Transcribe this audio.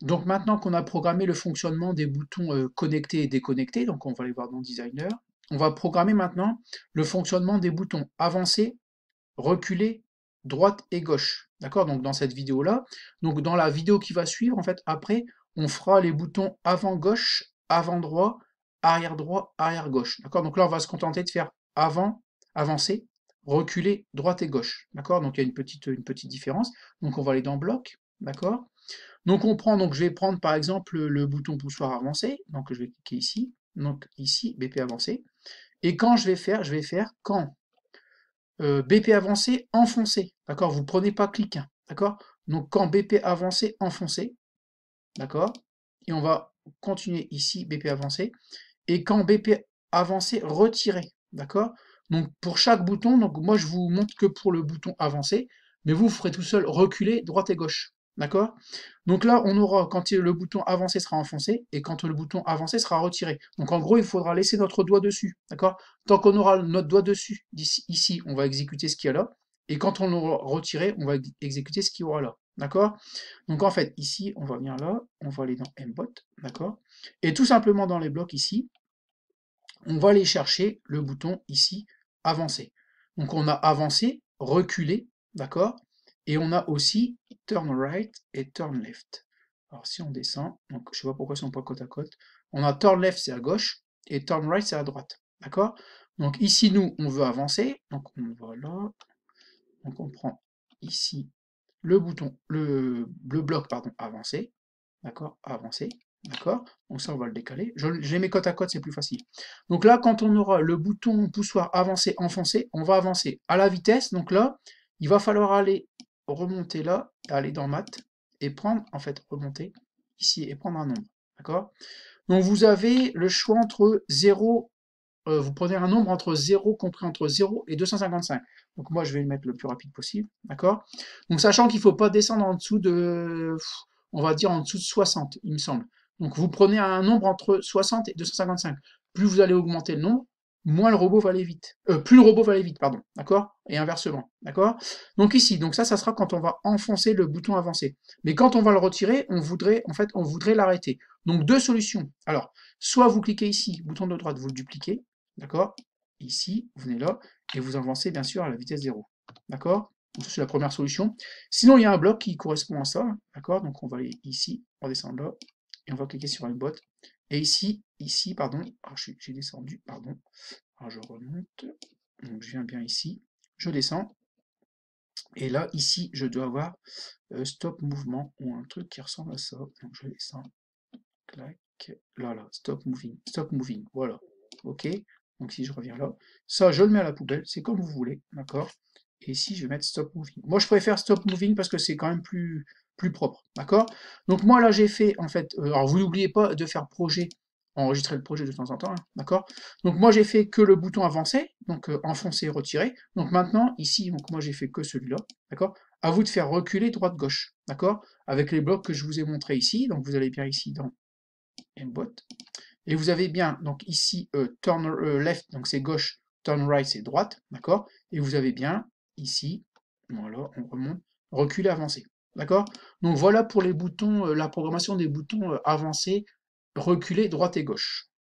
Donc maintenant qu'on a programmé le fonctionnement des boutons connectés et déconnectés, donc on va aller voir dans Designer, on va programmer maintenant le fonctionnement des boutons avancer, reculer, droite et gauche. D'accord? Donc dans cette vidéo-là, donc dans la vidéo qui va suivre, en fait, après, on fera les boutons avant gauche, avant droit, arrière gauche. D'accord? Donc là, on va se contenter de faire avant, avancer, reculer, droite et gauche. D'accord? Donc il y a une petite différence. Donc on va aller dans bloc. D'accord? Donc on prend, donc je vais prendre par exemple le bouton poussoir avancé. Donc je vais cliquer ici. Donc ici, BP avancé. Et quand je vais faire quand BP avancé, enfoncé, d'accord? Vous prenez pas clic, hein, d'accord? Donc quand BP avancé, enfoncé, d'accord? Et on va continuer ici, BP avancé. Et quand BP avancé, retiré, d'accord? Donc pour chaque bouton, donc moi je vous montre que pour le bouton avancé, mais vous ferez tout seul reculer, droite et gauche, d'accord? Donc là, on aura, quand le bouton avancé sera enfoncé, et quand le bouton avancé sera retiré. Donc en gros, il faudra laisser notre doigt dessus, d'accord? Tant qu'on aura notre doigt dessus, ici, on va exécuter ce qu'il y a là, et quand on l'aura retiré, on va exécuter ce qu'il y aura là, d'accord? Donc en fait, ici, on va venir là, on va aller dans Mbot, d'accord? Et tout simplement dans les blocs ici, on va aller chercher le bouton ici, avancer. Donc on a avancé, reculé, d'accord? Et on a aussi turn right et turn left. Alors si on descend, donc je sais pas pourquoi ils sont pas côte à côte, on a turn left c'est à gauche et turn right c'est à droite, d'accord? Donc ici nous on veut avancer, donc on va là, donc on prend ici le bouton, le bloc pardon, avancer, d'accord, avancer, d'accord, donc ça on va le décaler, j'ai mes côte à côte, c'est plus facile. Donc là, quand on aura le bouton poussoir avancer, enfoncer, on va avancer à la vitesse, donc là, il va falloir aller remonter là, aller dans Math, et prendre, en fait, remonter ici, et prendre un nombre, d'accord? Donc vous avez le choix entre 0, vous prenez un nombre entre 0, compris entre 0 et 255. Donc moi, je vais le mettre le plus rapide possible, d'accord? Donc sachant qu'il ne faut pas descendre en dessous de, on va dire en dessous de 60, il me semble. Donc vous prenez un nombre entre 60 et 255. Plus vous allez augmenter le nombre, moins le robot va aller vite. Plus le robot va aller vite, pardon, d'accord? Et inversement, d'accord? Donc ici, donc ça sera quand on va enfoncer le bouton avancé. Mais quand on va le retirer, on voudrait l'arrêter. Donc deux solutions. Alors, soit vous cliquez ici, bouton de droite, vous le dupliquez, d'accord? Ici, vous venez là, et vous avancez bien sûr à la vitesse 0. D'accord? Donc, c'est la première solution. Sinon, il y a un bloc qui correspond à ça, d'accord? Donc on va aller ici, on descend là, et on va cliquer sur une botte. Et ici, pardon, j'ai descendu, pardon. Alors je remonte, donc je viens bien ici, je descends, et là, ici, je dois avoir stop mouvement, ou un truc qui ressemble à ça. Donc je descends, clac, là, stop moving, voilà. Ok, donc si je reviens là, ça je le mets à la poubelle, c'est comme vous voulez, d'accord? Et ici je vais mettre stop moving. Moi je préfère stop moving parce que c'est quand même plus propre, d'accord? Donc moi là j'ai fait en fait, alors vous n'oubliez pas de faire projet, enregistrer le projet de temps en temps, hein, d'accord? Donc moi j'ai fait que le bouton avancer, donc enfoncer et retirer. Donc maintenant ici, donc moi j'ai fait que celui-là, d'accord? À vous de faire reculer droite-gauche, d'accord? Avec les blocs que je vous ai montrés ici, donc vous allez bien ici dans Mbot. Et vous avez bien, donc ici, turn left, donc c'est gauche, turn right, c'est droite, d'accord? Et vous avez bien, ici, voilà, on remonte, reculer, avancer, d'accord? Donc voilà pour les boutons, la programmation des boutons avancés, reculer, droite et gauche.